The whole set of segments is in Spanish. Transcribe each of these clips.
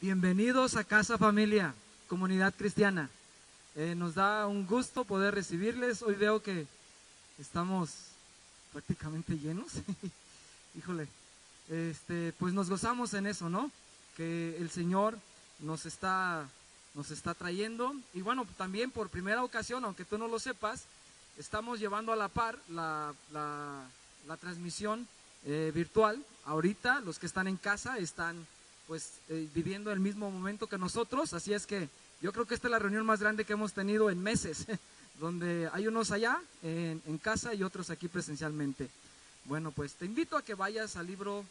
Bienvenidos a Casa Familia, Comunidad Cristiana. Nos da un gusto poder recibirles. Hoy veo que estamos prácticamente llenos. Híjole, pues nos gozamos en eso, ¿no? Que el Señor nos está trayendo. Y bueno, también por primera ocasión, aunque tú no lo sepas, estamos llevando a la par la transmisión virtual. Ahorita los que están en casa están pues viviendo el mismo momento que nosotros, así es que yo creo que esta es la reunión más grande que hemos tenido en meses, donde hay unos allá en casa y otros aquí presencialmente. Bueno, pues te invito a que vayas al libro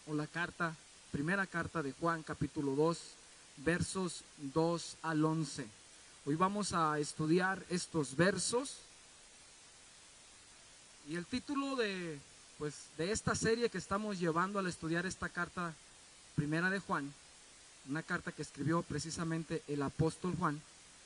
o la carta, primera carta de Juan, capítulo 2, versos 2 al 11. Hoy vamos a estudiar estos versos y el título de esta serie que estamos llevando al estudiar esta carta primera de Juan, una carta que escribió precisamente el apóstol Juan.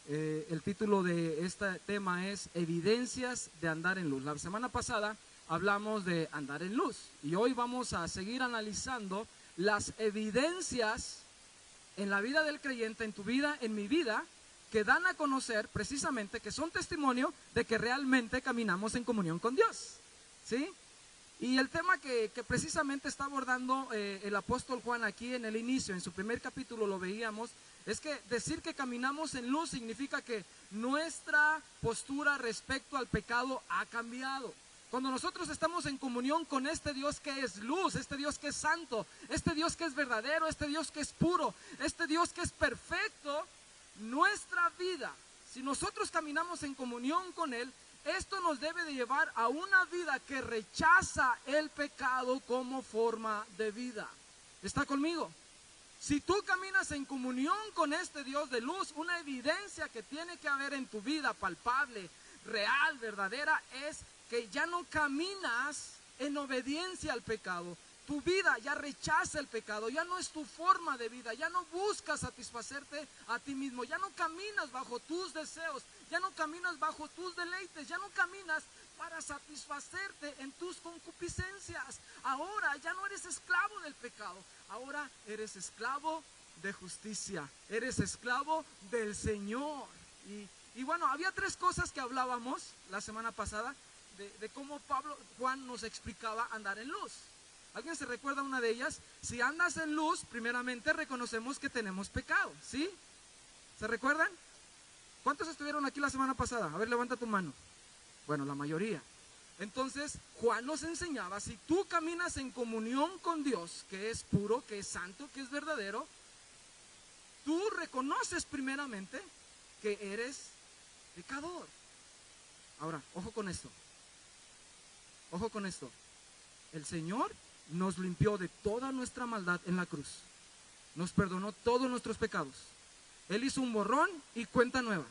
El título de este tema es Evidencias de andar en luz. La semana pasada hablamos de andar en luz y hoy vamos a seguir analizando las evidencias en la vida del creyente, en tu vida, en mi vida, que dan a conocer precisamente, que son testimonio de que realmente caminamos en comunión con Dios, ¿sí? Y el tema que precisamente está abordando el apóstol Juan aquí en el inicio, en su primer capítulo lo veíamos, es que decir que caminamos en luz significa que nuestra postura respecto al pecado ha cambiado. Cuando nosotros estamos en comunión con este Dios que es luz, este Dios que es santo, este Dios que es verdadero, este Dios que es puro, este Dios que es perfecto, nuestra vida, si nosotros caminamos en comunión con Él, esto nos debe de llevar a una vida que rechaza el pecado como forma de vida. ¿Está conmigo? Si tú caminas en comunión con este Dios de luz, una evidencia que tiene que haber en tu vida, palpable, real, verdadera, es que ya no caminas en obediencia al pecado. Tu vida ya rechaza el pecado, ya no es tu forma de vida, ya no buscas satisfacerte a ti mismo, ya no caminas bajo tus deseos, ya no caminas bajo tus deleites, ya no caminas para satisfacerte en tus concupiscencias. Ahora ya no eres esclavo del pecado, ahora eres esclavo de justicia, eres esclavo del Señor. Y bueno, había tres cosas que hablábamos la semana pasada de cómo Juan nos explicaba andar en luz. ¿Alguien se recuerda una de ellas? Si andas en luz, primeramente reconocemos que tenemos pecado, ¿sí? ¿Se recuerdan? ¿Cuántos estuvieron aquí la semana pasada? A ver, levanta tu mano. Bueno, la mayoría. Entonces, Juan nos enseñaba, si tú caminas en comunión con Dios, que es puro, que es santo, que es verdadero, tú reconoces primeramente que eres pecador. Ahora, ojo con esto. Ojo con esto. El Señor nos limpió de toda nuestra maldad en la cruz. Nos perdonó todos nuestros pecados. Él hizo un borrón y cuenta nueva.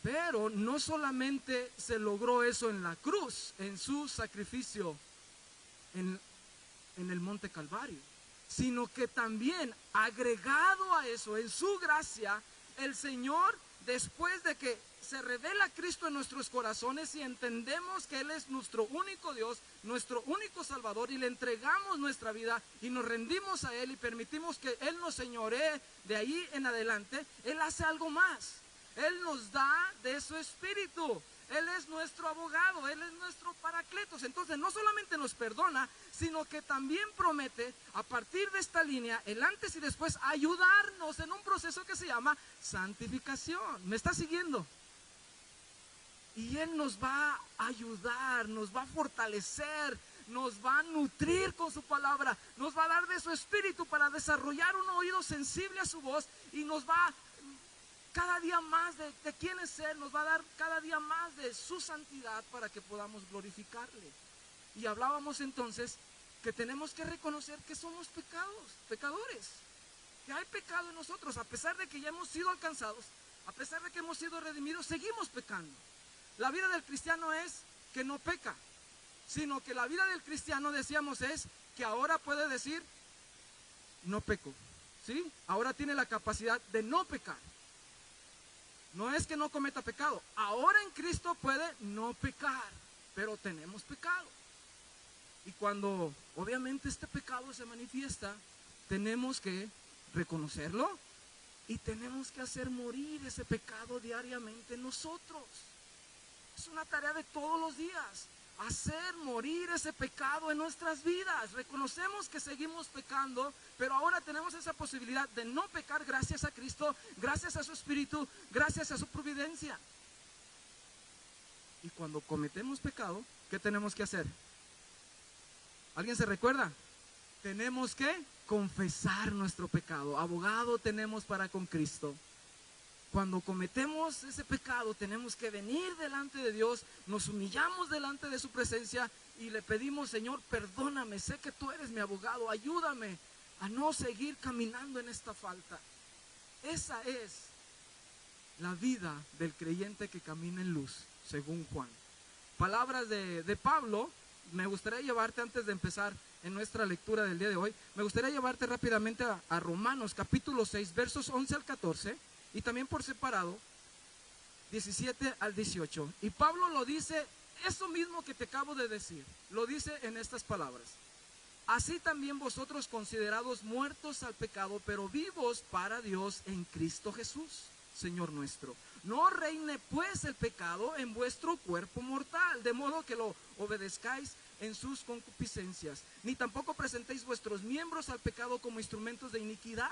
Pero no solamente se logró eso en la cruz, en su sacrificio en el Monte Calvario, sino que también agregado a eso, en su gracia, el Señor, después de que se revela Cristo en nuestros corazones y entendemos que Él es nuestro único Dios, nuestro único Salvador, y le entregamos nuestra vida y nos rendimos a Él y permitimos que Él nos señoree de ahí en adelante, Él hace algo más. Él nos da de su espíritu. Él es nuestro abogado, Él es nuestro paracletos. Entonces no solamente nos perdona, sino que también promete a partir de esta línea, el antes y después, ayudarnos en un proceso que se llama santificación. ¿Me está siguiendo? Y Él nos va a ayudar, nos va a fortalecer, nos va a nutrir con su palabra, nos va a dar de su espíritu para desarrollar un oído sensible a su voz y nos va cada día más de quién es Él, nos va a dar cada día más de su santidad para que podamos glorificarle. Y hablábamos entonces que tenemos que reconocer que somos pecadores, que hay pecado en nosotros, a pesar de que ya hemos sido alcanzados, a pesar de que hemos sido redimidos, seguimos pecando. La vida del cristiano es que no peca, sino que la vida del cristiano, decíamos, es que ahora puede decir, no peco, ¿sí? Ahora tiene la capacidad de no pecar. No es que no cometa pecado, ahora en Cristo puede no pecar, pero tenemos pecado. Y cuando obviamente este pecado se manifiesta, tenemos que reconocerlo y tenemos que hacer morir ese pecado diariamente en nosotros. Es una tarea de todos los días, hacer morir ese pecado en nuestras vidas. Reconocemos que seguimos pecando, pero ahora tenemos esa posibilidad de no pecar gracias a Cristo, gracias a su Espíritu, gracias a su providencia. Y cuando cometemos pecado, ¿qué tenemos que hacer? ¿Alguien se recuerda? Tenemos que confesar nuestro pecado. Abogado tenemos para con Cristo. Cuando cometemos ese pecado, tenemos que venir delante de Dios, nos humillamos delante de su presencia y le pedimos: Señor, perdóname, sé que tú eres mi abogado, ayúdame a no seguir caminando en esta falta. Esa es la vida del creyente que camina en luz, según Juan. Palabras de Pablo. Me gustaría llevarte, antes de empezar en nuestra lectura del día de hoy, me gustaría llevarte rápidamente a Romanos capítulo 6, versos 11 al 14, y también por separado 17 al 18. Y Pablo lo dice, eso mismo que te acabo de decir, lo dice en estas palabras: así también vosotros, considerados muertos al pecado, pero vivos para Dios en Cristo Jesús, Señor nuestro. No reine pues el pecado en vuestro cuerpo mortal, de modo que lo obedezcáis en sus concupiscencias, ni tampoco presentéis vuestros miembros al pecado como instrumentos de iniquidad,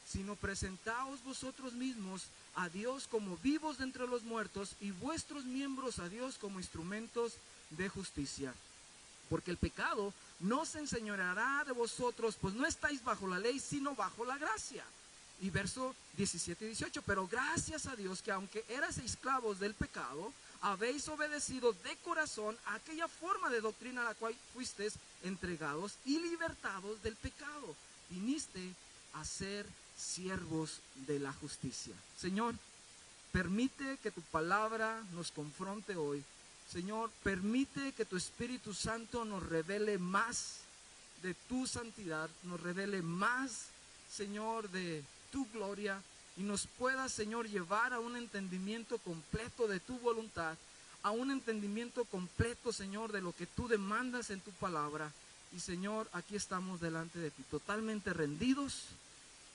sino presentaos vosotros mismos a Dios como vivos de entre los muertos, y vuestros miembros a Dios como instrumentos de justicia. Porque el pecado no se enseñoreará de vosotros, pues no estáis bajo la ley, sino bajo la gracia. Y verso 17 y 18, pero gracias a Dios que aunque erais esclavos del pecado, habéis obedecido de corazón a aquella forma de doctrina a la cual fuisteis entregados, y libertados del pecado, viniste a ser siervos de la justicia. Señor, permite que tu palabra nos confronte hoy. Señor, permite que tu Espíritu Santo nos revele más de tu santidad, nos revele más, Señor, de tu gloria, y nos pueda, Señor, llevar a un entendimiento completo de tu voluntad, a un entendimiento completo, Señor, de lo que tú demandas en tu palabra. Y Señor, aquí estamos delante de ti, totalmente rendidos,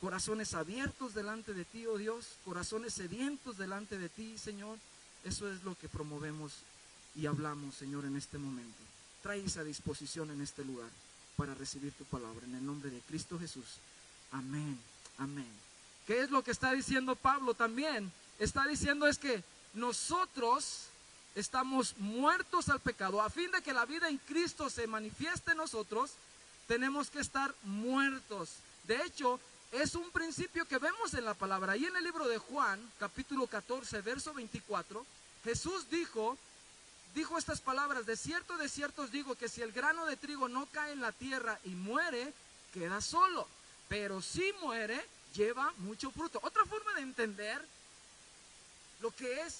corazones abiertos delante de ti, oh Dios, corazones sedientos delante de ti, Señor. Eso es lo que promovemos y hablamos, Señor, en este momento. Trae esa disposición en este lugar para recibir tu palabra, en el nombre de Cristo Jesús. Amén, amén. ¿Qué es lo que está diciendo Pablo también? Está diciendo es que nosotros estamos muertos al pecado. A fin de que la vida en Cristo se manifieste en nosotros, tenemos que estar muertos. De hecho, es un principio que vemos en la palabra. Y en el libro de Juan, capítulo 14, verso 24, Jesús dijo estas palabras: de cierto os digo que si el grano de trigo no cae en la tierra y muere, queda solo, pero si muere, lleva mucho fruto. Otra forma de entender lo que es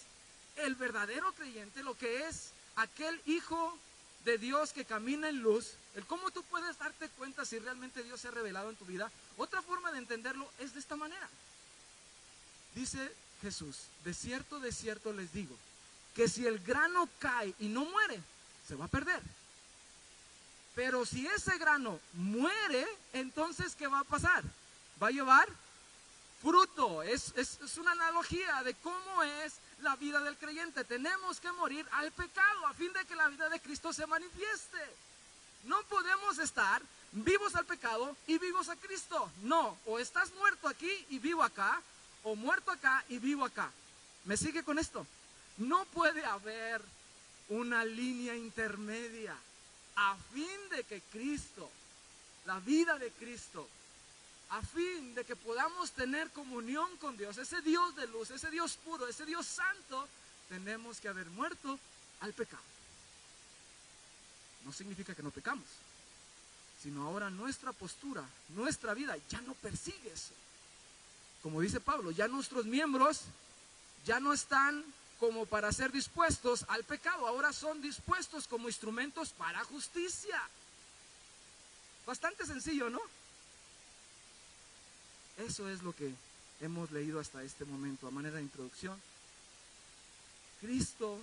el verdadero creyente, lo que es aquel hijo de Dios que camina en luz, el cómo tú puedes darte cuenta si realmente Dios se ha revelado en tu vida. Otra forma de entenderlo es de esta manera. Dice Jesús: de cierto les digo que si el grano cae y no muere, se va a perder. Pero si ese grano muere, entonces ¿qué va a pasar? Va a llevar fruto. Es una analogía de cómo es la vida del creyente. Tenemos que morir al pecado a fin de que la vida de Cristo se manifieste. No podemos estar vivos al pecado y vivos a Cristo. No, o estás muerto aquí y vivo acá, o muerto acá y vivo acá. ¿Me sigue con esto? No puede haber una línea intermedia. A fin de que Cristo, la vida de Cristo, a fin de que podamos tener comunión con Dios, ese Dios de luz, ese Dios puro, ese Dios santo, tenemos que haber muerto al pecado. No significa que no pecamos, sino ahora nuestra postura, nuestra vida ya no persigue eso. Como dice Pablo, ya nuestros miembros ya no están como para ser dispuestos al pecado, ahora son dispuestos como instrumentos para justicia. Bastante sencillo, ¿no? Eso es lo que hemos leído hasta este momento a manera de introducción. Cristo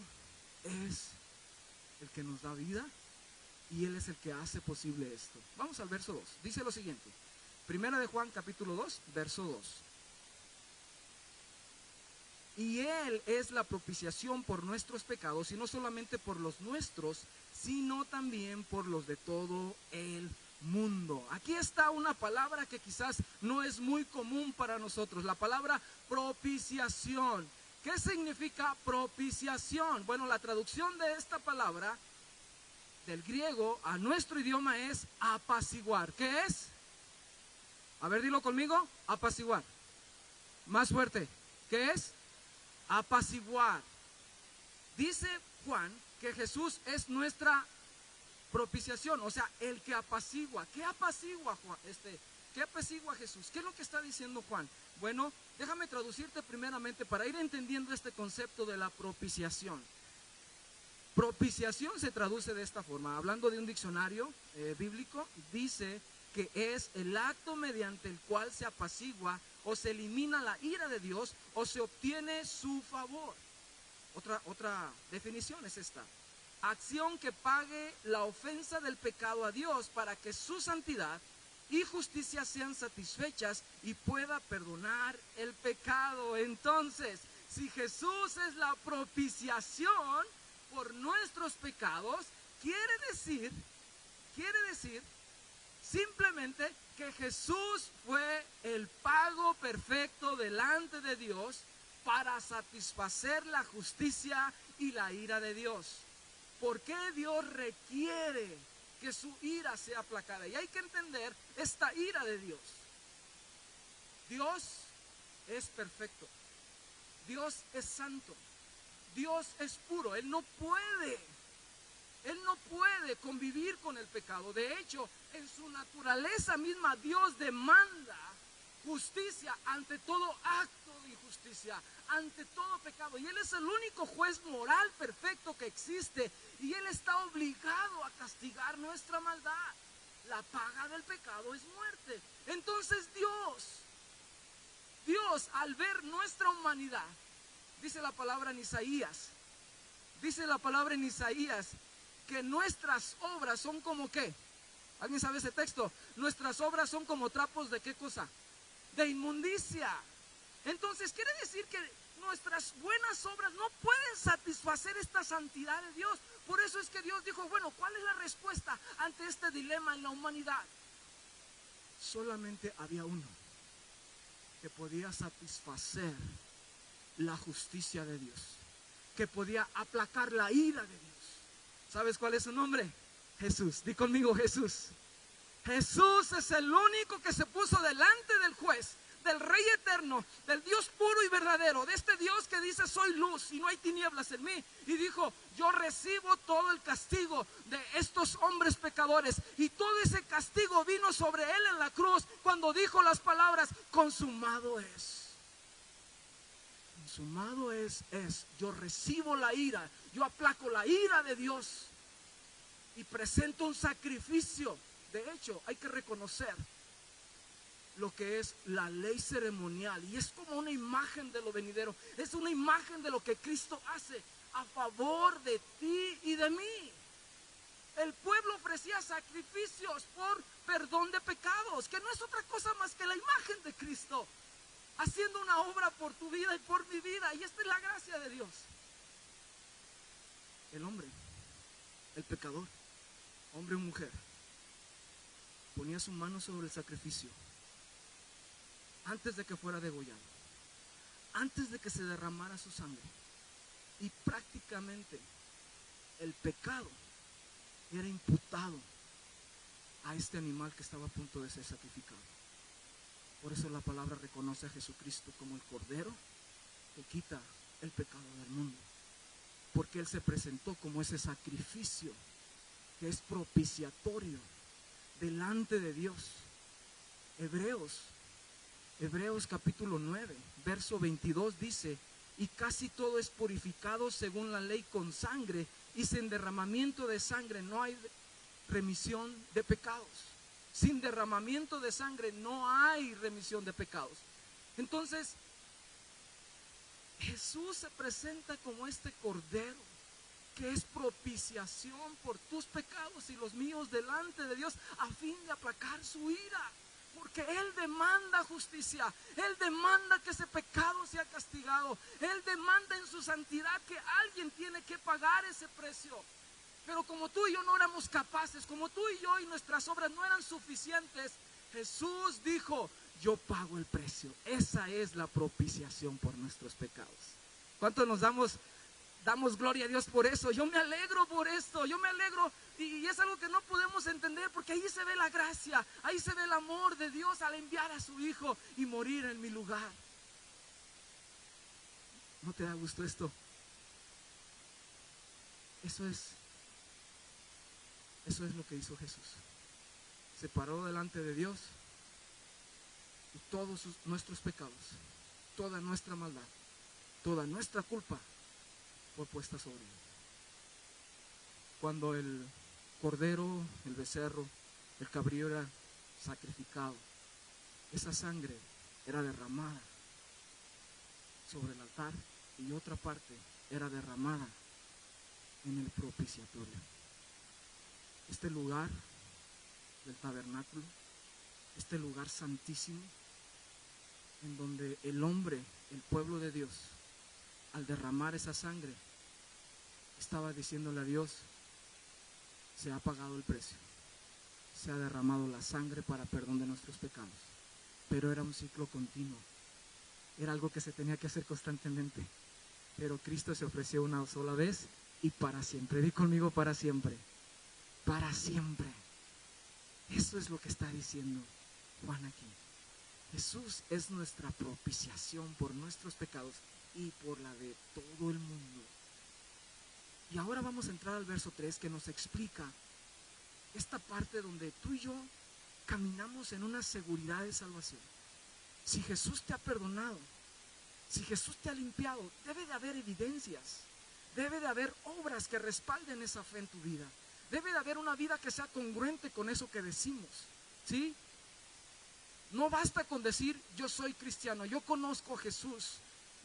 es el que nos da vida y Él es el que hace posible esto. Vamos al verso 2. Dice lo siguiente: Primera de Juan capítulo 2, verso 2. Y Él es la propiciación por nuestros pecados, y no solamente por los nuestros, sino también por los de todo el mundo. Aquí está una palabra que quizás no es muy común para nosotros, la palabra propiciación. ¿Qué significa propiciación? Bueno, la traducción de esta palabra del griego a nuestro idioma es apaciguar. ¿Qué es? A ver, dilo conmigo, apaciguar. Más fuerte. ¿Qué es? Apaciguar. Dice Juan que Jesús es nuestra propiciación, o sea, el que apacigua. ¿Qué apacigua Juan? ¿Qué apacigua Jesús? ¿Qué es lo que está diciendo Juan? Bueno, déjame traducirte primeramente para ir entendiendo este concepto de la propiciación. Propiciación se traduce de esta forma, hablando de un diccionario bíblico, dice que es el acto mediante el cual se apacigua o se elimina la ira de Dios o se obtiene su favor. Otra definición es esta: acción que pague la ofensa del pecado a Dios para que su santidad y justicia sean satisfechas y pueda perdonar el pecado. Entonces, si Jesús es la propiciación por nuestros pecados, quiere decir simplemente que Jesús fue el pago perfecto delante de Dios para satisfacer la justicia y la ira de Dios. ¿Por qué Dios requiere que su ira sea aplacada? Y hay que entender esta ira de Dios. Dios es perfecto, Dios es santo, Dios es puro. Él no puede convivir con el pecado. De hecho, en su naturaleza misma, Dios demanda justicia ante todo acto de injusticia, ante todo pecado. Y Él es el único juez moral perfecto que existe. Y Él está obligado a castigar nuestra maldad. La paga del pecado es muerte. Entonces Dios, al ver nuestra humanidad, dice la palabra en Isaías, que nuestras obras son como ¿qué? ¿Alguien sabe ese texto? Nuestras obras son como trapos de ¿qué cosa? De inmundicia. Entonces quiere decir que nuestras buenas obras no pueden satisfacer esta santidad de Dios. Por eso es que Dios dijo, bueno, ¿cuál es la respuesta ante este dilema en la humanidad? Solamente había uno que podía satisfacer la justicia de Dios, que podía aplacar la ira de Dios. ¿Sabes cuál es su nombre? Jesús. Di conmigo, Jesús. Jesús es el único que se puso delante del juez, del Rey eterno, del Dios puro y verdadero, de este Dios que dice soy luz y no hay tinieblas en mí, y dijo yo recibo todo el castigo de estos hombres pecadores, y todo ese castigo vino sobre él en la cruz cuando dijo las palabras consumado es. Consumado es, yo recibo la ira, yo aplaco la ira de Dios y presento un sacrificio. De hecho, hay que reconocer lo que es la ley ceremonial, y es como una imagen de lo venidero, es una imagen de lo que Cristo hace a favor de ti y de mí. El pueblo ofrecía sacrificios por perdón de pecados, que no es otra cosa más que la imagen de Cristo haciendo una obra por tu vida y por mi vida. Y esta es la gracia de Dios. El hombre, el pecador, hombre o mujer, ponía su mano sobre el sacrificio antes de que fuera degollado, antes de que se derramara su sangre, y prácticamente el pecado era imputado a este animal que estaba a punto de ser sacrificado. Por eso la palabra reconoce a Jesucristo como el Cordero que quita el pecado del mundo, porque Él se presentó como ese sacrificio que es propiciatorio delante de Dios. Hebreos capítulo 9, verso 22 dice: y casi todo es purificado según la ley con sangre, y sin derramamiento de sangre no hay remisión de pecados. Sin derramamiento de sangre no hay remisión de pecados. Entonces, Jesús se presenta como este Cordero que es propiciación por tus pecados y los míos delante de Dios, a fin de aplacar su ira. ¿Por Porque Él demanda justicia, Él demanda que ese pecado sea castigado, Él demanda en su santidad que alguien tiene que pagar ese precio. Pero como tú y yo no éramos capaces, como tú y yo y nuestras obras no eran suficientes, Jesús dijo: yo pago el precio. Esa es la propiciación por nuestros pecados. ¿Cuánto nos damos gloria a Dios por eso? Yo me alegro por esto, yo me alegro, y es algo que no podemos entender, porque ahí se ve la gracia, ahí se ve el amor de Dios al enviar a su Hijo y morir en mi lugar. ¿No te da gusto esto? Eso es lo que hizo Jesús. Se paró delante de Dios y todos nuestros pecados, toda nuestra maldad, toda nuestra culpa fue puesta sobre él. Cuando el cordero, el becerro, el cabrío era sacrificado, esa sangre era derramada sobre el altar y otra parte era derramada en el propiciatorio. Este lugar del tabernáculo, este lugar santísimo, en donde el hombre, el pueblo de Dios, al derramar esa sangre, estaba diciéndole a Dios: se ha pagado el precio, se ha derramado la sangre para perdón de nuestros pecados. Pero era un ciclo continuo, era algo que se tenía que hacer constantemente. Pero Cristo se ofreció una sola vez y para siempre. Di conmigo: para siempre. Para siempre. Eso es lo que está diciendo Juan aquí. Jesús es nuestra propiciación por nuestros pecados y por la de todo el mundo. Y ahora vamos a entrar al verso 3, que nos explica esta parte donde tú y yo caminamos en una seguridad de salvación. Si Jesús te ha perdonado, si Jesús te ha limpiado, debe de haber evidencias, debe de haber obras que respalden esa fe en tu vida. Debe de haber una vida que sea congruente con eso que decimos, ¿sí? No basta con decir: yo soy cristiano, yo conozco a Jesús,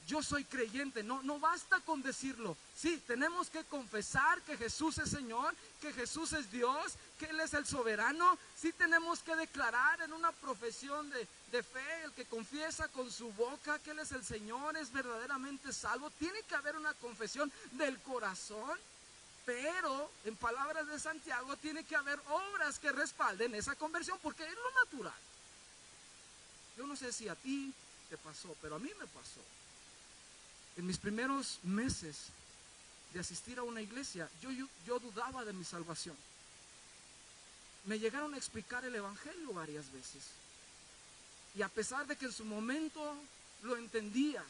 yo soy creyente. No basta con decirlo. Sí, tenemos que confesar que Jesús es Señor, que Jesús es Dios, que Él es el soberano. Sí, tenemos que declarar en una profesión de fe, el que confiesa con su boca que Él es el Señor es verdaderamente salvo. Tiene que haber una confesión del corazón. Pero en palabras de Santiago, tiene que haber obras que respalden esa conversión, porque es lo natural. Yo no sé si a ti te pasó, pero a mí me pasó. En mis primeros meses de asistir a una iglesia, yo dudaba de mi salvación. Me llegaron a explicar el evangelio varias veces, y a pesar de que en su momento lo entendía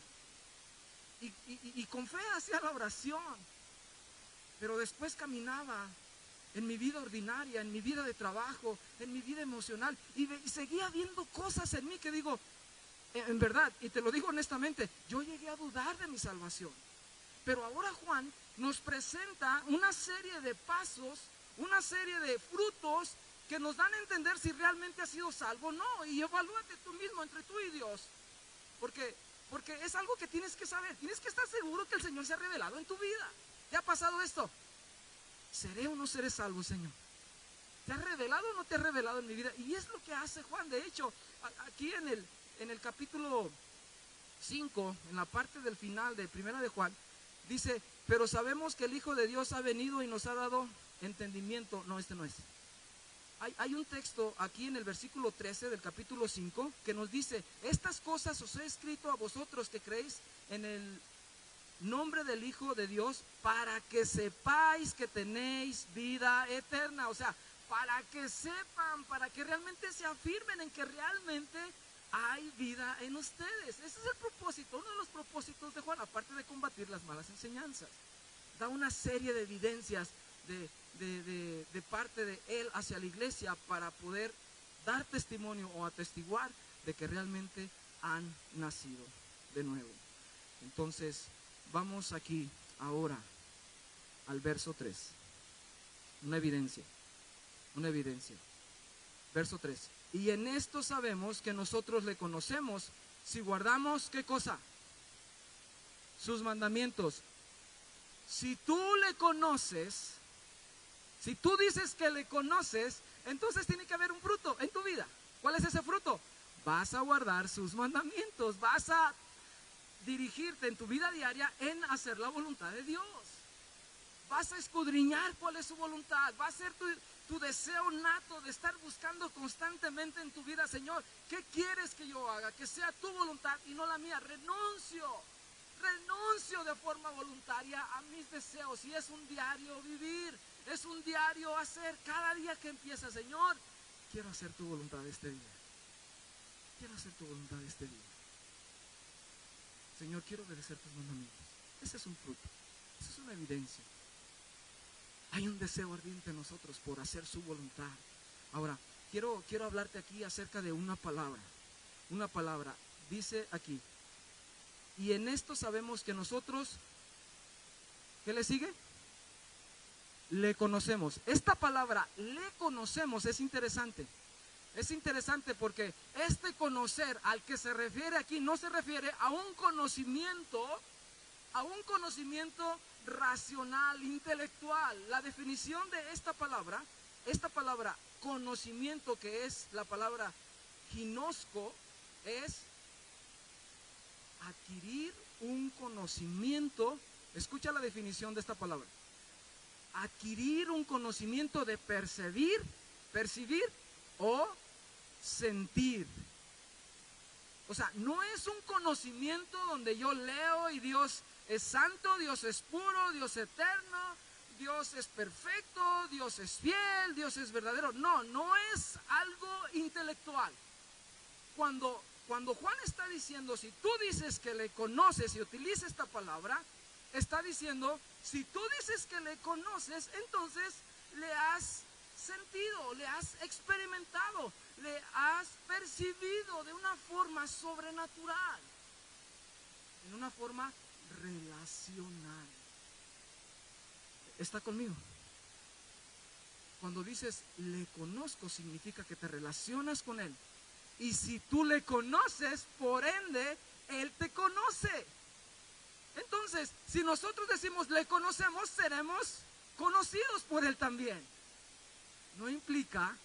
y con fe hacía la oración, pero después caminaba en mi vida ordinaria, en mi vida de trabajo, en mi vida emocional, y seguía viendo cosas en mí que digo, en verdad, y te lo digo honestamente, yo llegué a dudar de mi salvación. Pero ahora Juan nos presenta una serie de pasos, una serie de frutos que nos dan a entender si realmente has sido salvo o no. Y evalúate tú mismo, entre tú y Dios, porque es algo que tienes que saber. Tienes que estar seguro que el Señor se ha revelado en tu vida. ¿Te ha pasado esto? ¿Seré o no seré salvo, Señor? ¿Te ha revelado o no te ha revelado en mi vida? Y es lo que hace Juan. De hecho, aquí en el capítulo 5, en la parte del final de Primera de Juan, dice: pero sabemos que el Hijo de Dios ha venido y nos ha dado entendimiento. No, este no es. Hay un texto aquí en el versículo 13 del capítulo 5 que nos dice: estas cosas os he escrito a vosotros que creéis en el nombre del Hijo de Dios, para que sepáis que tenéis vida eterna. O sea, para que sepan, para que realmente se afirmen en que realmente hay vida en ustedes. Ese es el propósito, uno de los propósitos de Juan, aparte de combatir las malas enseñanzas. Da una serie de evidencias de parte de él hacia la iglesia para poder dar testimonio o atestiguar de que realmente han nacido de nuevo. Entonces, vamos aquí ahora al verso 3. Una evidencia. Verso 3. Y en esto sabemos que nosotros le conocemos si guardamos, ¿qué cosa? Sus mandamientos. Si tú le conoces, si tú dices que le conoces, entonces tiene que haber un fruto en tu vida. ¿Cuál es ese fruto? Vas a guardar sus mandamientos, vas a dirigirte en tu vida diaria en hacer la voluntad de Dios. Vas a escudriñar cuál es su voluntad, va a ser tu deseo nato de estar buscando constantemente en tu vida, Señor, ¿qué quieres que yo haga? Que sea tu voluntad y no la mía. Renuncio de forma voluntaria a mis deseos. Y es un diario vivir, es un diario hacer. Cada día que empieza, Señor, quiero hacer tu voluntad este día. Quiero hacer tu voluntad este día. Señor, quiero obedecer tus mandamientos. Ese es un fruto, esa es una evidencia. Hay un deseo ardiente en nosotros por hacer su voluntad. Ahora, quiero hablarte aquí acerca de una palabra. Una palabra, dice aquí. Y en esto sabemos que nosotros, ¿qué le sigue? Le conocemos. Esta palabra, le conocemos, es interesante. Es interesante porque este conocer al que se refiere aquí no se refiere a un conocimiento racional, intelectual. La definición de esta palabra conocimiento, que es la palabra ginosco, es adquirir un conocimiento. Escucha la definición de esta palabra: adquirir un conocimiento de percibir o sentir. O sea, no es un conocimiento donde yo leo y Dios es santo, Dios es puro, Dios es eterno, Dios es perfecto, Dios es fiel, Dios es verdadero. No es algo intelectual. Cuando Juan está diciendo, si tú dices que le conoces y utiliza esta palabra, está diciendo, si tú dices que le conoces, entonces le has sentido, le has experimentado, le has percibido de una forma sobrenatural, en una forma relacional. ¿Está conmigo? Cuando dices le conozco, significa que te relacionas con él. Y si tú le conoces, por ende, él te conoce. Entonces, si nosotros decimos le conocemos, seremos conocidos por él también. No implica,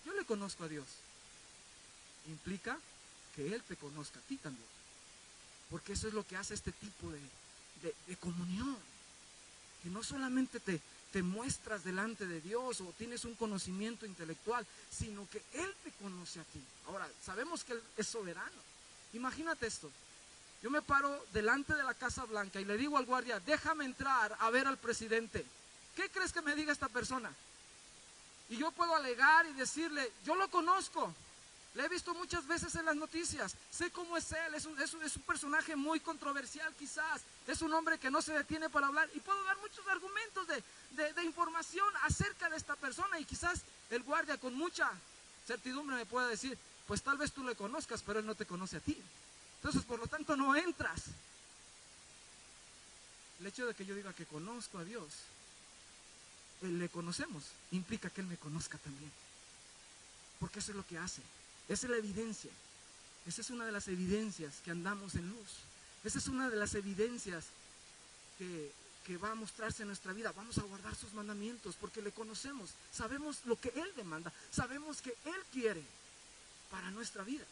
yo le conozco a Dios. Implica que él te conozca a ti también. Porque eso es lo que hace este tipo de comunión. Que no solamente te muestras delante de Dios o tienes un conocimiento intelectual, sino que Él te conoce a ti. Ahora, sabemos que Él es soberano. Imagínate esto: yo me paro delante de la Casa Blanca y le digo al guardia, déjame entrar a ver al presidente. ¿Qué crees que me diga esta persona? Y yo puedo alegar y decirle, yo lo conozco, le he visto muchas veces en las noticias, sé cómo es él, es un personaje muy controversial quizás, es un hombre que no se detiene para hablar, y puedo dar muchos argumentos de información acerca de esta persona, y quizás el guardia con mucha certidumbre me pueda decir, pues tal vez tú le conozcas, pero él no te conoce a ti, entonces por lo tanto no entras. El hecho de que yo diga que conozco a Dios, le conocemos, implica que Él me conozca también, porque eso es lo que hace. Esa es la evidencia. Esa es una de las evidencias que andamos en luz. Esa es una de las evidencias que va a mostrarse en nuestra vida. Vamos a guardar sus mandamientos porque le conocemos. Sabemos lo que Él demanda. Sabemos que Él quiere para nuestra vida.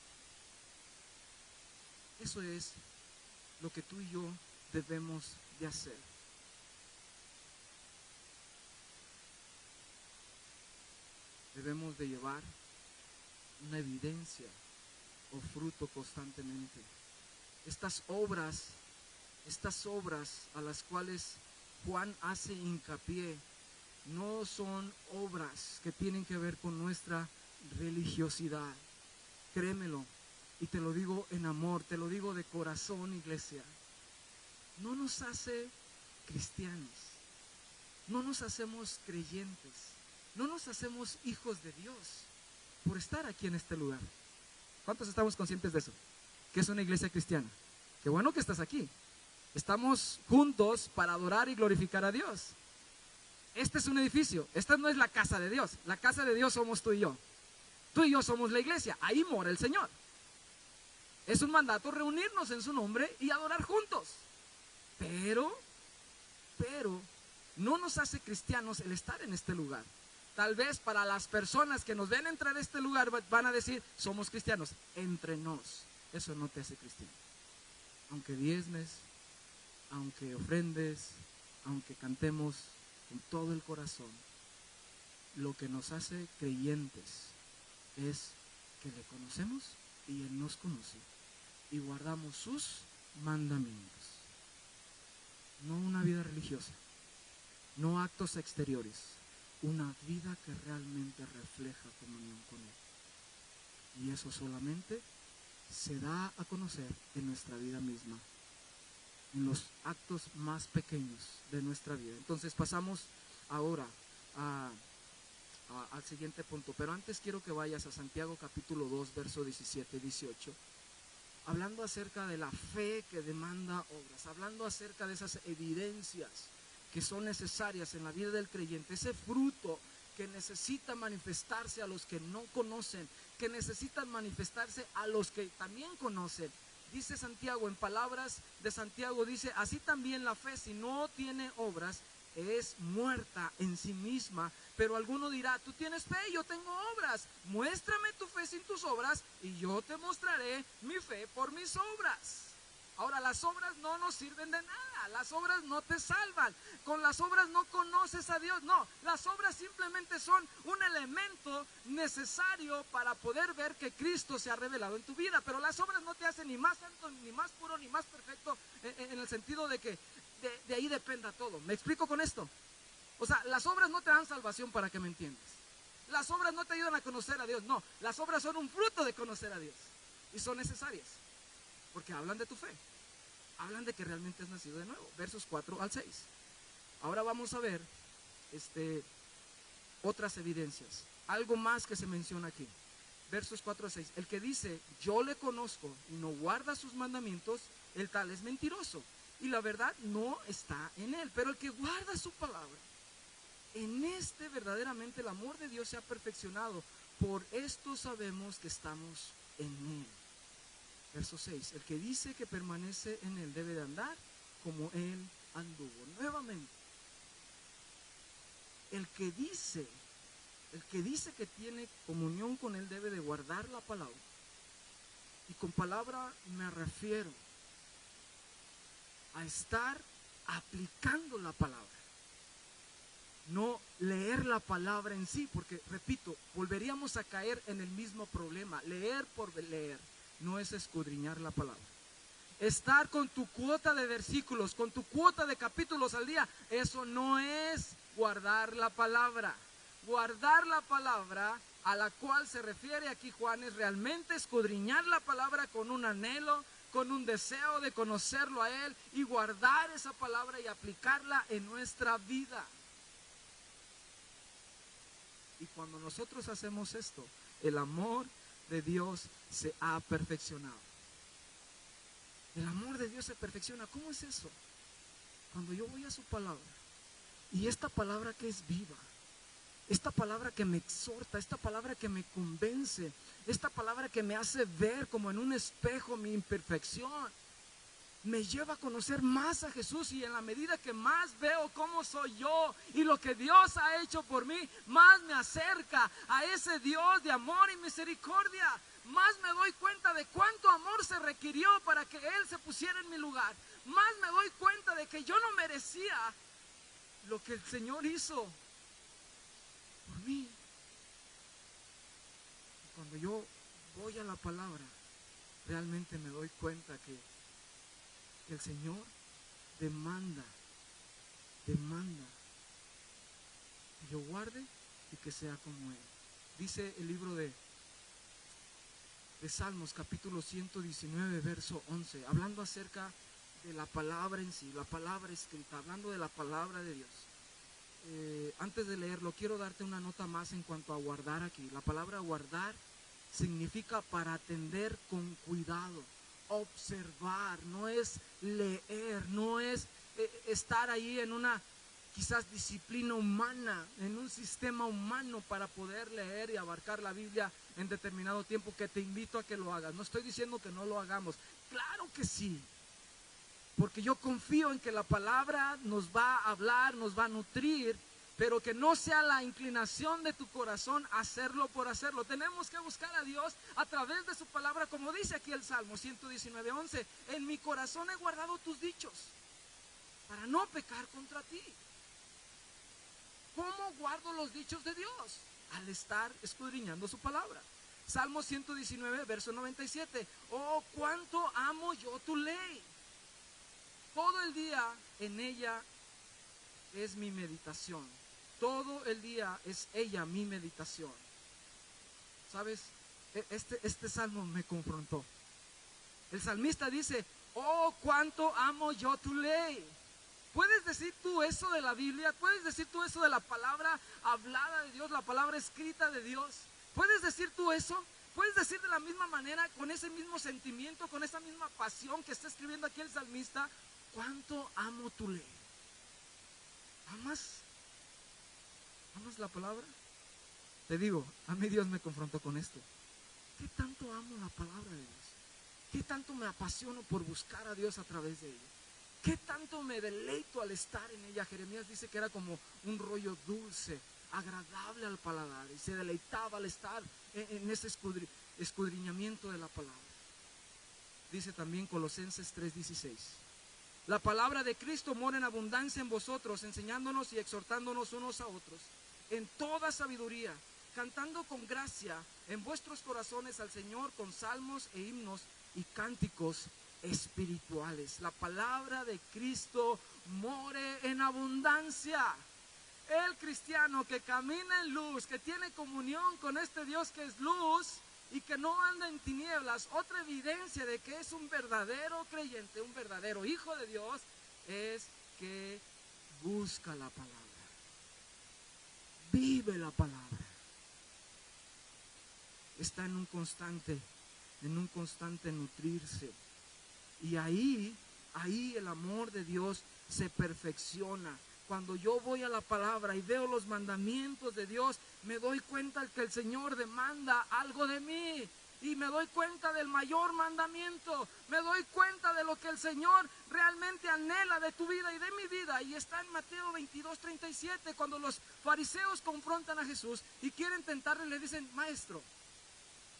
Eso es lo que tú y yo debemos de hacer. Debemos de llevar una evidencia o fruto constantemente. Estas obras a las cuales Juan hace hincapié no son obras que tienen que ver con nuestra religiosidad. Créemelo, y te lo digo en amor, te lo digo de corazón, iglesia. No nos hace cristianos, no nos hacemos creyentes, no nos hacemos hijos de Dios por estar aquí en este lugar. ¿Cuántos estamos conscientes de eso? Que es una iglesia cristiana. Qué bueno que estás aquí. Estamos juntos para adorar y glorificar a Dios. Este es un edificio, esta no es la casa de Dios. La casa de Dios somos tú y yo. Tú y yo somos la iglesia, ahí mora el Señor. Es un mandato reunirnos en su nombre y adorar juntos. Pero no nos hace cristianos el estar en este lugar. Tal vez para las personas que nos ven entrar a este lugar van a decir, somos cristianos. Entre nos, eso no te hace cristiano. Aunque diezmes, aunque ofrendes, aunque cantemos con todo el corazón, lo que nos hace creyentes es que le conocemos y Él nos conoce y guardamos sus mandamientos. No una vida religiosa, no actos exteriores, una vida que realmente refleja comunión con Él. Y eso solamente se da a conocer en nuestra vida misma, en los actos más pequeños de nuestra vida. Entonces pasamos ahora al siguiente punto, pero antes quiero que vayas a Santiago capítulo 2, verso 17-18, hablando acerca de la fe que demanda obras, hablando acerca de esas evidencias que son necesarias en la vida del creyente, ese fruto que necesita manifestarse a los que no conocen, que necesitan manifestarse a los que también conocen. Dice Santiago, en palabras de Santiago, dice, así también la fe, si no tiene obras, es muerta en sí misma. Pero alguno dirá, tú tienes fe y yo tengo obras, muéstrame tu fe sin tus obras y yo te mostraré mi fe por mis obras. Ahora, las obras no nos sirven de nada, las obras no te salvan, con las obras no conoces a Dios, no, las obras simplemente son un elemento necesario para poder ver que Cristo se ha revelado en tu vida, pero las obras no te hacen ni más santo, ni más puro, ni más perfecto, en el sentido de que de ahí dependa todo. ¿Me explico con esto? O sea, las obras no te dan salvación, para que me entiendas. Las obras no te ayudan a conocer a Dios, no, las obras son un fruto de conocer a Dios y son necesarias, porque hablan de tu fe. Hablan de que realmente has nacido de nuevo, versos 4 al 6. Ahora vamos a ver otras evidencias, algo más que se menciona aquí. Versos 4 al 6. El que dice, yo le conozco y no guarda sus mandamientos, el tal es mentiroso y la verdad no está en él. Pero el que guarda su palabra, en este verdaderamente el amor de Dios se ha perfeccionado. Por esto sabemos que estamos en él. Verso 6, el que dice que permanece en él debe de andar como él anduvo. Nuevamente, el que dice que tiene comunión con él debe de guardar la palabra. Y con palabra me refiero a estar aplicando la palabra, no leer la palabra en sí, porque repito, volveríamos a caer en el mismo problema. Leer por leer no es escudriñar la palabra. Estar con tu cuota de versículos, con tu cuota de capítulos al día, eso no es guardar la palabra. Guardar la palabra a la cual se refiere aquí Juan es realmente escudriñar la palabra con un anhelo, con un deseo de conocerlo a Él y guardar esa palabra y aplicarla en nuestra vida. Y cuando nosotros hacemos esto, el amor de Dios se ha perfeccionado. El amor de Dios se perfecciona. ¿Cómo es eso? Cuando yo voy a su palabra y esta palabra que es viva, esta palabra que me exhorta, esta palabra que me convence, esta palabra que me hace ver como en un espejo mi imperfección, me lleva a conocer más a Jesús, y en la medida que más veo cómo soy yo y lo que Dios ha hecho por mí, más me acerca a ese Dios de amor y misericordia. Más me doy cuenta de cuánto amor se requirió para que Él se pusiera en mi lugar. Más me doy cuenta de que yo no merecía lo que el Señor hizo por mí. Y cuando yo voy a la palabra, realmente me doy cuenta que el Señor demanda que yo guarde y que sea como Él. Dice el libro de Salmos capítulo 119 verso 11, hablando acerca de la palabra en sí, la palabra escrita, hablando de la palabra de Dios. Antes de leerlo, quiero darte una nota más en cuanto a guardar aquí. La palabra guardar significa para atender con cuidado, observar, no es leer, no es estar ahí en una quizás disciplina humana, en un sistema humano para poder leer y abarcar la Biblia en determinado tiempo, que te invito a que lo hagas. No estoy diciendo que no lo hagamos, claro que sí, porque yo confío en que la palabra nos va a hablar, nos va a nutrir, pero que no sea la inclinación de tu corazón hacerlo por hacerlo. Tenemos que buscar a Dios a través de su palabra, como dice aquí el Salmo 119:11. En mi corazón he guardado tus dichos para no pecar contra ti. ¿Cómo guardo los dichos de Dios? Al estar escudriñando su palabra. Salmo 119, verso 97. Oh, cuánto amo yo tu ley. Todo el día en ella es mi meditación. Todo el día es ella mi meditación. ¿Sabes? Este salmo me confrontó. El salmista dice: oh, cuánto amo yo tu ley. ¿Puedes decir tú eso de la Biblia? ¿Puedes decir tú eso de la palabra hablada de Dios, la palabra escrita de Dios? ¿Puedes decir tú eso? ¿Puedes decir de la misma manera, con ese mismo sentimiento, con esa misma pasión que está escribiendo aquí el salmista? ¿Cuánto amo tu ley? ¿Amas la palabra? Te digo, a mí Dios me confrontó con esto. ¿Qué tanto amo la palabra de Dios? ¿Qué tanto me apasiono por buscar a Dios a través de ella? ¿Qué tanto me deleito al estar en ella? Jeremías dice que era como un rollo dulce, agradable al paladar, y se deleitaba al estar en ese escudriñamiento de la palabra. Dice también Colosenses 3:16. La palabra de Cristo mora en abundancia en vosotros, enseñándonos y exhortándonos unos a otros en toda sabiduría, cantando con gracia en vuestros corazones al Señor con salmos e himnos y cánticos espirituales. La palabra de Cristo more en abundancia. El cristiano que camina en luz, que tiene comunión con este Dios que es luz y que no anda en tinieblas, otra evidencia de que es un verdadero creyente, un verdadero hijo de Dios, es que busca la palabra, vive la palabra, está en un constante nutrirse. Y ahí el amor de Dios se perfecciona. Cuando yo voy a la palabra y veo los mandamientos de Dios, me doy cuenta que el Señor demanda algo de mí. Y me doy cuenta del mayor mandamiento. Me doy cuenta de lo que el Señor realmente anhela de tu vida y de mi vida. Y está en Mateo 22:37, cuando los fariseos confrontan a Jesús y quieren tentarle, le dicen: maestro,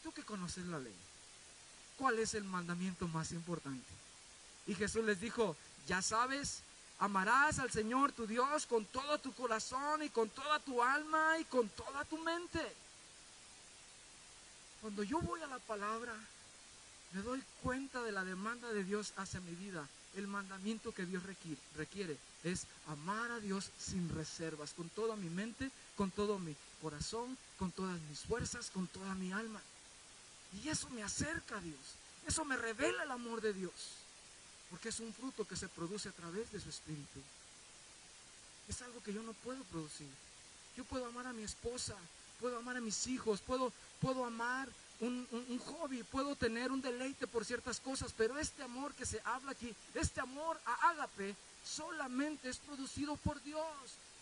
tú que conoces la ley, ¿cuál es el mandamiento más importante? Y Jesús les dijo: ya sabes, amarás al Señor tu Dios con todo tu corazón y con toda tu alma y con toda tu mente. Cuando yo voy a la palabra, me doy cuenta de la demanda de Dios hacia mi vida. El mandamiento que Dios requiere es amar a Dios sin reservas, con toda mi mente, con todo mi corazón, con todas mis fuerzas, con toda mi alma. Y eso me acerca a Dios, eso me revela el amor de Dios, porque es un fruto que se produce a través de su Espíritu. Es algo que yo no puedo producir. Yo puedo amar a mi esposa, puedo amar a mis hijos, puedo amar un hobby, puedo tener un deleite por ciertas cosas, pero este amor que se habla aquí, este amor a ágape, solamente es producido por Dios.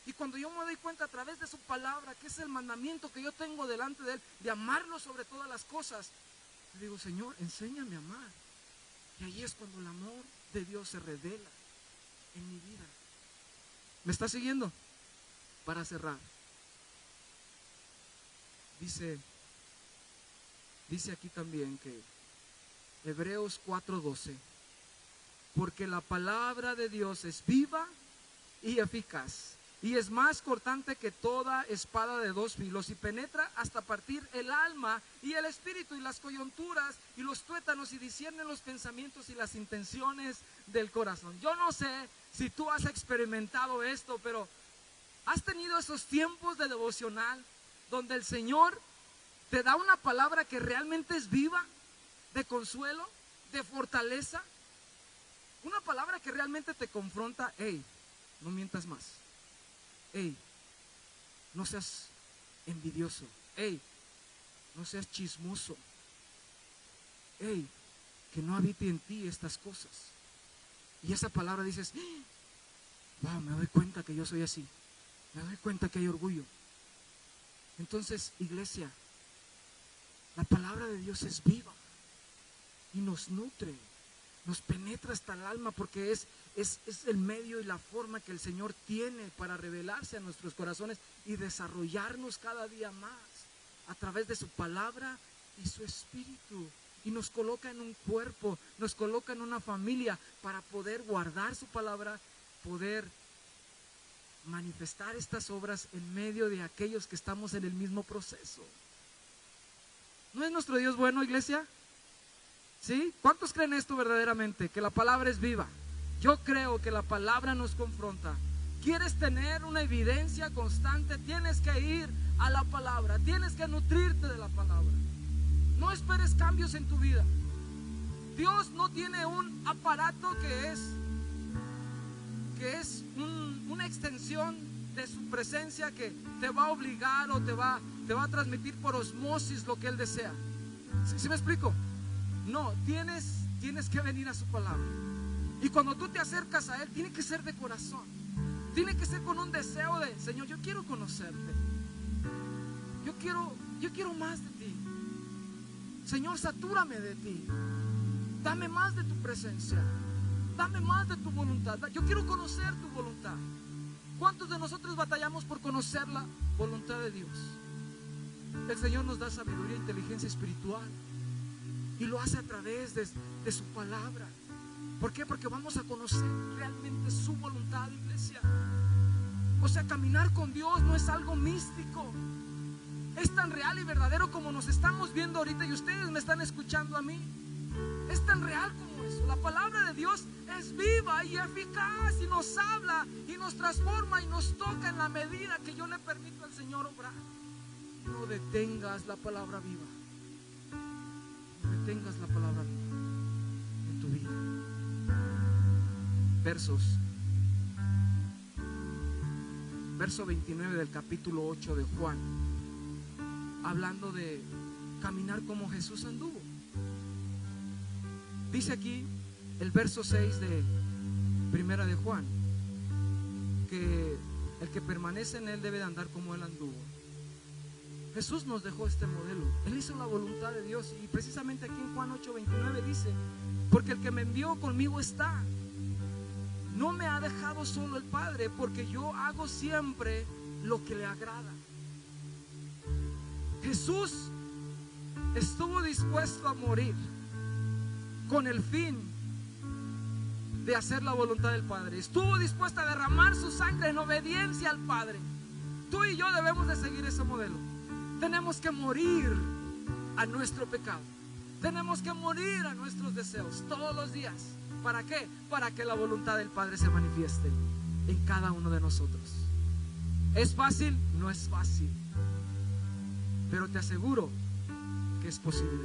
Y cuando yo me doy cuenta a través de su palabra, que es el mandamiento que yo tengo delante de Él, de amarlo sobre todas las cosas, le digo: Señor, enséñame a amar. Y ahí es cuando el amor de Dios se revela en mi vida. ¿Me está siguiendo? Para cerrar, dice aquí también que Hebreos 4:12, porque la palabra de Dios es viva y eficaz, y es más cortante que toda espada de dos filos, y penetra hasta partir el alma y el espíritu y las coyunturas y los tuétanos, y discierne los pensamientos y las intenciones del corazón. Yo no sé si tú has experimentado esto, pero ¿has tenido esos tiempos de devocional donde el Señor te da una palabra que realmente es viva, de consuelo, de fortaleza? Una palabra que realmente te confronta: hey, no mientas más. Hey, no seas envidioso. Hey, no seas chismoso. Hey, que no habite en ti estas cosas. Y esa palabra dices: wow, me doy cuenta que yo soy así. Me doy cuenta que hay orgullo. Entonces, iglesia, la palabra de Dios es viva y nos nutre, nos penetra hasta el alma, porque es el medio y la forma que el Señor tiene para revelarse a nuestros corazones y desarrollarnos cada día más a través de su palabra y su espíritu. Y nos coloca en un cuerpo, nos coloca en una familia para poder guardar su palabra, poder manifestar estas obras en medio de aquellos que estamos en el mismo proceso. ¿No es nuestro Dios bueno, iglesia? ¿Sí? ¿Cuántos creen esto verdaderamente? Que la palabra es viva. Yo creo que la palabra nos confronta. ¿Quieres tener una evidencia constante? Tienes que ir a la palabra, tienes que nutrirte de la palabra. No esperes cambios en tu vida. Dios no tiene un aparato que es una extensión de su presencia que te va a obligar o te va a transmitir por osmosis lo que Él desea. ¿Sí me explico? No, tienes que venir a su palabra. Y cuando tú te acercas a Él, tiene que ser de corazón. Tiene que ser con un deseo de: Señor, yo quiero conocerte. Yo quiero más de ti. Señor, satúrame de ti. Dame más de tu presencia. Dame más de tu voluntad. Yo quiero conocer tu voluntad. ¿Cuántos de nosotros batallamos por conocer la voluntad de Dios? El Señor nos da sabiduría e inteligencia espiritual, y lo hace a través de su palabra. ¿Por qué? Porque vamos a conocer realmente su voluntad, iglesia. O sea, caminar con Dios no es algo místico. Es tan real y verdadero como nos estamos viendo ahorita, y ustedes me están escuchando a mí. Es tan real como eso. La palabra de Dios es viva y eficaz, y nos habla y nos transforma y nos toca en la medida que yo le permito al Señor obrar. No detengas la palabra viva. No detengas la palabra viva en tu vida. Verso 29 del capítulo 8 de Juan, hablando de caminar como Jesús anduvo. Dice aquí el verso 6 de Primera de Juan, que el que permanece en Él debe de andar como Él anduvo. Jesús nos dejó este modelo. Él hizo la voluntad de Dios, y precisamente aquí en Juan 8:29 dice: porque el que me envió conmigo está. No me ha dejado solo el Padre, porque yo hago siempre lo que le agrada. Jesús estuvo dispuesto a morir con el fin de hacer la voluntad del Padre. Estuvo dispuesto a derramar su sangre en obediencia al Padre. Tú y yo debemos de seguir ese modelo. Tenemos que morir a nuestro pecado. Tenemos que morir a nuestros deseos todos los días. ¿Para qué? Para que la voluntad del Padre se manifieste en cada uno de nosotros. ¿Es fácil? No es fácil, pero te aseguro que es posible.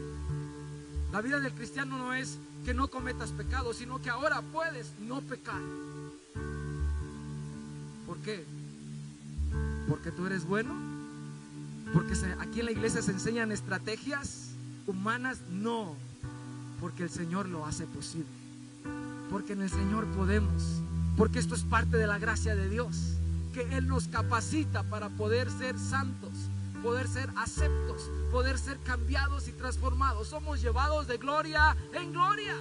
La vida del cristiano no es que no cometas pecado, sino que ahora puedes no pecar. ¿Por qué? ¿Porque tú eres bueno? ¿Porque aquí en la iglesia se enseñan estrategias humanas? No, porque el Señor lo hace posible. Porque en el Señor podemos, porque esto es parte de la gracia de Dios, que Él nos capacita para poder ser santos, poder ser aceptos, poder ser cambiados y transformados. Somos llevados de gloria en gloria.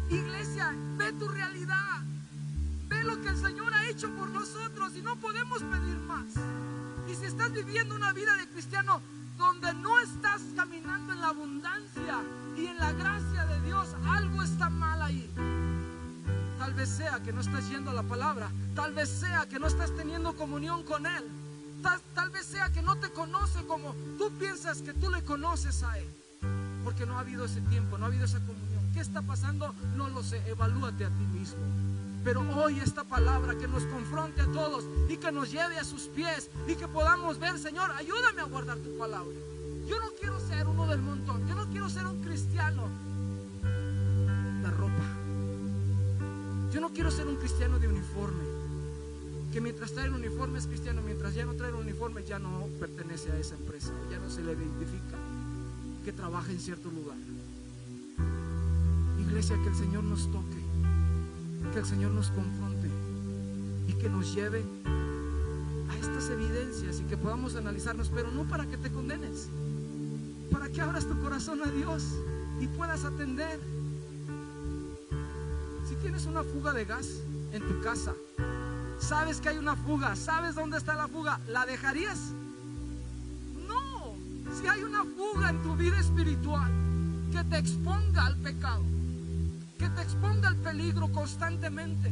Iglesia, ve tu realidad, ve lo que el Señor ha hecho por nosotros, y no podemos pedir más. Y si estás viviendo una vida de cristiano donde no estás caminando en la abundancia y en la gracia de Dios, algo está mal ahí. Tal vez sea que no estás yendo a la palabra, tal vez sea que no estás teniendo comunión con Él, tal vez sea que no te conoce como tú piensas que tú le conoces a Él, porque no ha habido ese tiempo, no ha habido esa comunión. ¿Qué está pasando? No lo sé, evalúate a ti mismo. Pero hoy esta palabra que nos confronte a todos y que nos lleve a sus pies, y que podamos ver: Señor, ayúdame a guardar tu palabra. Yo no quiero ser uno del montón, yo no quiero ser un cristiano de ropa. Yo no quiero ser un cristiano de uniforme, que mientras trae el uniforme es cristiano, mientras ya no trae el uniforme ya no pertenece a esa empresa, ya no se le identifica que trabaja en cierto lugar. Iglesia, que el Señor nos toque, que el Señor nos confronte y que nos lleve a estas evidencias, y que podamos analizarnos, pero no para que te condenes, para que abras tu corazón a Dios y puedas atender. Si tienes una fuga de gas en tu casa, sabes que hay una fuga, sabes dónde está la fuga, ¿la dejarías? No. Si hay una fuga en tu vida espiritual que te exponga al pecado, que te exponga al peligro constantemente,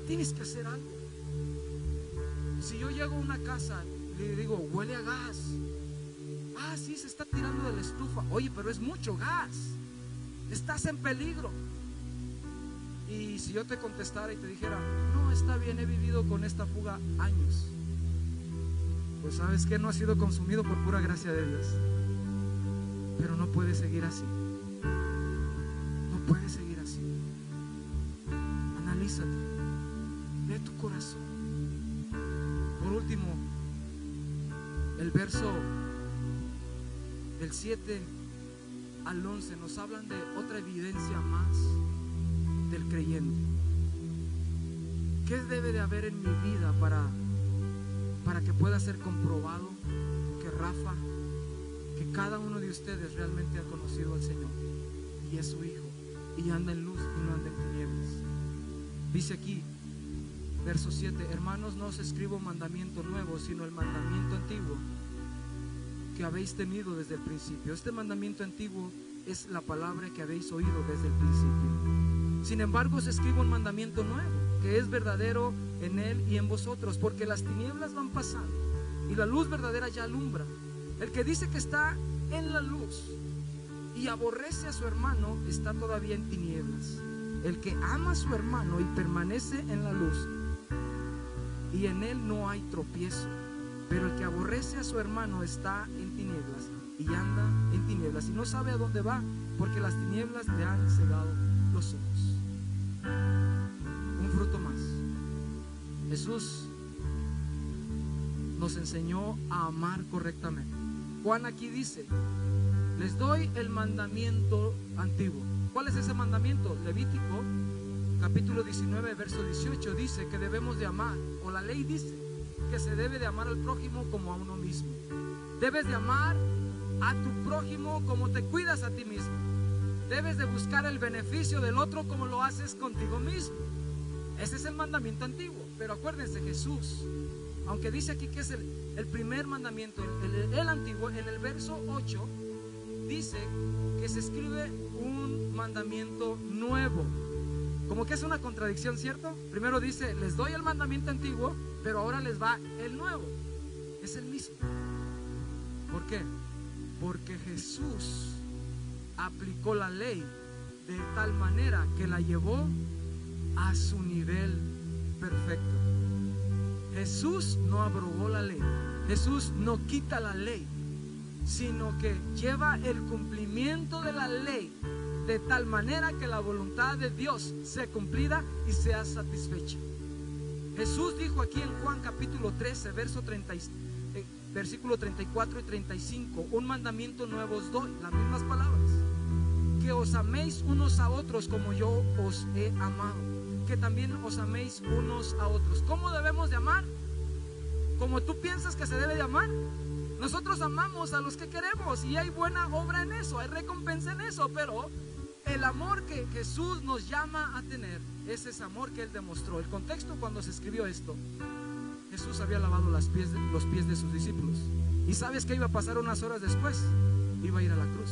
tienes que hacer algo. Si yo llego a una casa y le digo, huele a gas, ah, sí, se está tirando de la estufa. Oye, pero es mucho gas, estás en peligro. Y si yo te contestara y te dijera, no, está bien, he vivido con esta fuga años, pues sabes que no ha sido consumido por pura gracia de Dios. Pero no puede seguir así. No puede seguir así. Analízate, ve tu corazón. Por último, el verso del 7 al 11 nos hablan de otra evidencia más del creyente. ¿Qué debe de haber en mi vida para que pueda ser comprobado que Rafa, que cada uno de ustedes realmente ha conocido al Señor y es su hijo y anda en luz y no anda en tinieblas? Dice aquí, verso 7: hermanos, no os escribo mandamiento nuevo, sino el mandamiento antiguo que habéis tenido desde el principio. Este mandamiento antiguo es la palabra que habéis oído desde el principio. Sin embargo, os escribo un mandamiento nuevo, que es verdadero en él y en vosotros, porque las tinieblas van pasando y la luz verdadera ya alumbra. El que dice que está en la luz y aborrece a su hermano está todavía en tinieblas. El que ama a su hermano y permanece en la luz, y en él no hay tropiezo. Pero el que aborrece a su hermano está en tinieblas y anda en tinieblas y no sabe a dónde va, porque las tinieblas le han cegado los ojos. Un fruto más. Jesús nos enseñó a amar correctamente. Juan aquí dice, les doy el mandamiento antiguo. ¿Cuál es ese mandamiento? Levítico capítulo 19 verso 18 dice que debemos de amar, o la ley dice que se debe de amar al prójimo como a uno mismo. Debes de amar a tu prójimo como te cuidas a ti mismo. Debes de buscar el beneficio del otro como lo haces contigo mismo. Ese es el mandamiento antiguo. Pero acuérdense, Jesús, aunque dice aquí que es el primer mandamiento, el antiguo, en el verso 8 dice que se escribe un mandamiento nuevo. Como que es una contradicción, ¿cierto? Primero dice, les doy el mandamiento antiguo, pero ahora les va el nuevo. Es el mismo. ¿Por qué? Porque Jesús aplicó la ley de tal manera que la llevó a su nivel perfecto. Jesús no abrogó la ley, Jesús no quita la ley, sino que lleva el cumplimiento de la ley de tal manera que la voluntad de Dios sea cumplida y sea satisfecha. Jesús dijo aquí en Juan capítulo 13 versículo 34 y 35, un mandamiento nuevo os doy, las mismas palabras, que os améis unos a otros como yo os he amado, que también os améis unos a otros. ¿Cómo debemos de amar? ¿Como tú piensas que se debe de amar? Nosotros amamos a los que queremos y hay buena obra en eso, hay recompensa en eso, pero el amor que Jesús nos llama a tener es ese amor que Él demostró. El contexto cuando se escribió esto, Jesús había lavado los pies de sus discípulos. ¿Y sabes qué iba a pasar unas horas después? Iba a ir a la cruz.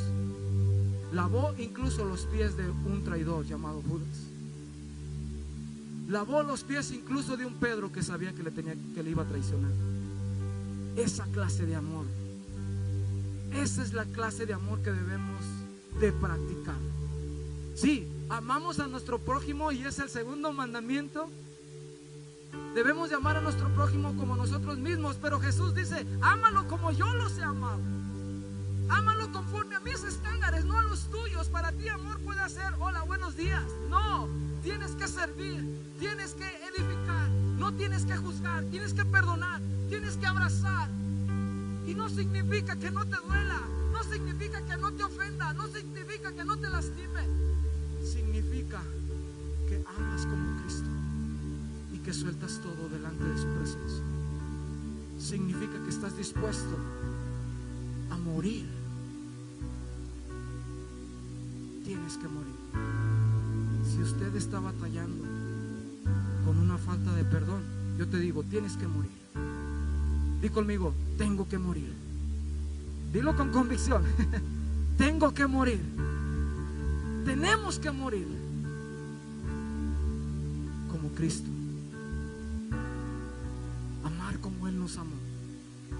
Lavó incluso los pies de un traidor llamado Judas. Lavó los pies incluso de un Pedro que sabía que le iba a traicionar. Esa clase de amor, esa es la clase de amor que debemos de practicar. Sí, amamos a nuestro prójimo y es el segundo mandamiento. Debemos de amar a nuestro prójimo como nosotros mismos, pero Jesús dice, ámalo como yo los he amado. Ámalo conforme a mis estándares, no a los tuyos. Para ti amor puede ser, hola, buenos días. No, tienes que servir, tienes que edificar, no tienes que juzgar, tienes que perdonar, tienes que abrazar. Y no significa que no te duela, no significa que no te ofenda, no significa que no te lastime. Significa que amas como Cristo y que sueltas todo delante de su presencia. Significa que estás dispuesto a morir tienes que morir. Si usted está batallando con una falta de perdón, yo te digo, tienes que morir. Di conmigo, tengo que morir. Dilo con convicción. Tengo que morir. Tenemos que morir como Cristo. Amar como Él nos amó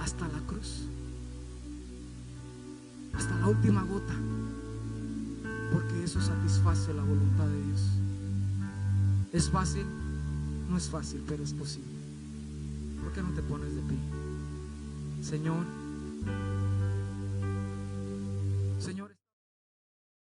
hasta la cruz, hasta la última gota, porque eso satisface la voluntad de Dios. ¿Es fácil? No es fácil, pero es posible. ¿Por qué no te pones de pie? Señor, Señor.